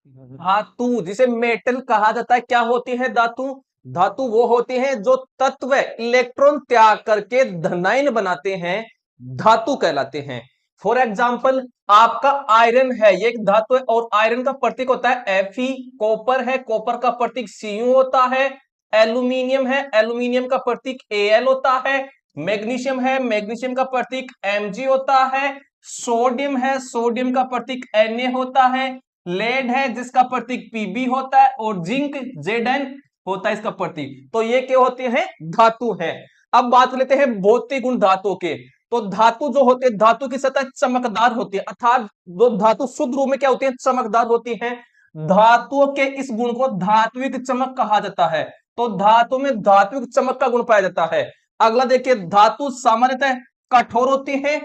धातु जिसे मेटल कहा जाता है, क्या होती है धातु? धातु वो होती हैं जो तत्व इलेक्ट्रॉन त्याग करके धनायन बनाते हैं, धातु कहलाते हैं। फॉर एग्जाम्पल आपका आयरन है, ये एक धातु है और आयरन का प्रतीक होता है Fe। कॉपर है, कॉपर का प्रतीक Cu होता है। एल्यूमिनियम है, एल्यूमिनियम का प्रतीक Al होता है। मैग्नीशियम है, मैग्नीशियम का प्रतीक Mg होता है। सोडियम है, सोडियम का प्रतीक Na होता है। लेड है जिसका प्रतीक Pb होता है और जिंक Zn होता है इसका प्रतीक। तो ये क्या होते हैं? धातु है। अब बात लेते हैं भौतिक गुण धातु के। तो धातु जो होते हैं, धातु की सतह चमकदार होती है, अर्थात जो धातु शुद्ध रूप में क्या होती है? चमकदार होती है। धातुओं के इस गुण को धात्विक चमक कहा जाता है। तो धातु में धात्विक चमक का गुण पाया जाता है। अगला देखिए, धातु सामान्यतः कठोर होती है।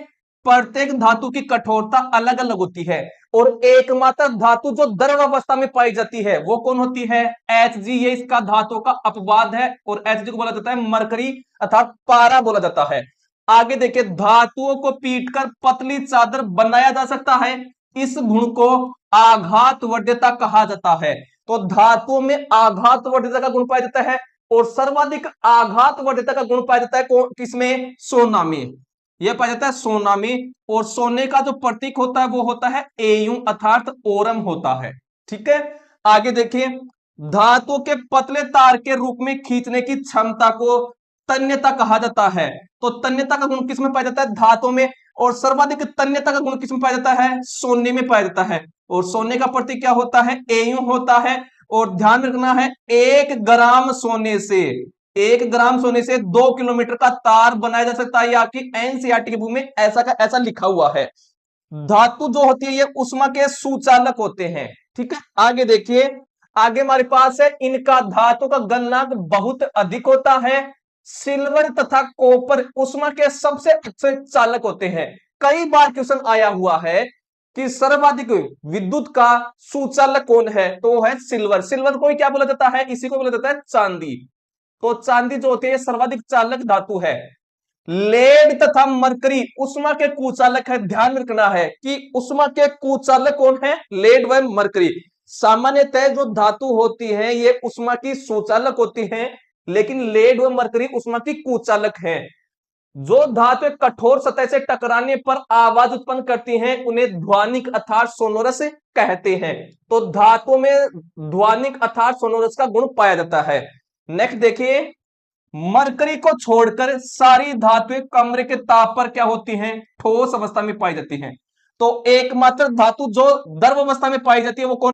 प्रत्येक धातु की कठोरता अलग अलग होती है और एकमात्र धातु जो द्रव अवस्था में पाई जाती है वो कौन होती है? Hg। ये इसका धातु का अपवाद है और Hg को बोला जाता है मरकरी अर्थात पारा बोला जाता है। आगे देखिए, धातुओं को पीटकर पतली चादर बनाया जा सकता है। इस गुण को आघात वरीयता कहा जाता है। तो धातुओं में आघात वरीयता का गुण पाया जाता है और सर्वाधिक आघात वरीयता का गुण पाया जाता है किसमें? सोना में। यह पाया जाता है सोना में। और सोने का जो प्रतीक होता है वो होता है Au अर्थात ओरम होता है। ठीक है, आगे देखिए, धातु के पतले तार के रूप में खींचने की क्षमता को तन्यता कहा जाता है। तो तन्यता का गुण किसमें पाया जाता है? धातु में। और सर्वाधिक तन्यता का गुण किसमें पाया जाता है? सोने में पाया जाता है। और सोने का प्रतीक क्या होता है? Au होता है। और ध्यान रखना है, 1 ग्राम सोने से 1 ग्राम सोने से 2 किलोमीटर का तार बनाया जा सकता है। ये आपकी एनसीईआरटी की बुक में ऐसा का ऐसा लिखा हुआ है। धातु जो होती है ये उष्मा के सुचालक होते हैं। ठीक है, आगे देखिए, आगे हमारे पास है इनका धातु का गलनांक बहुत अधिक होता है। सिल्वर तथा कॉपर उष्मा के सबसे अच्छे चालक होते हैं। कई बार क्वेश्चन आया हुआ है कि सर्वाधिक विद्युत का सुचालक कौन है? तो वो है सिल्वर। सिल्वर को क्या बोला जाता है? इसी को बोला जाता है चांदी। तो चांदी जो होती है सर्वाधिक चालक धातु है। लेड तथा मरकरी उष्मा के कुचालक है। ध्यान रखना है कि उष्मा के कुचालक कौन है? लेड व मरकरी। सामान्यतः जो धातु होती है ये उष्मा की सुचालक होती है, लेकिन लेड व मरकरी उष्मा की कुचालक है। जो धातु कठोर सतह से टकराने पर आवाज उत्पन्न करती हैं उन्हें ध्वनिक अर्थात सोनोरस कहते हैं। तो धातु में ध्वनिक अर्थात सोनोरस का गुण पाया जाता है। नेक्स्ट देखिए, मरकरी को छोड़कर सारी धातुएं कमरे के ताप पर क्या होती हैं? ठोस अवस्था में पाई जाती हैं। तो एकमात्र धातु जो द्रव अवस्था में पाई जाती है वो कौन?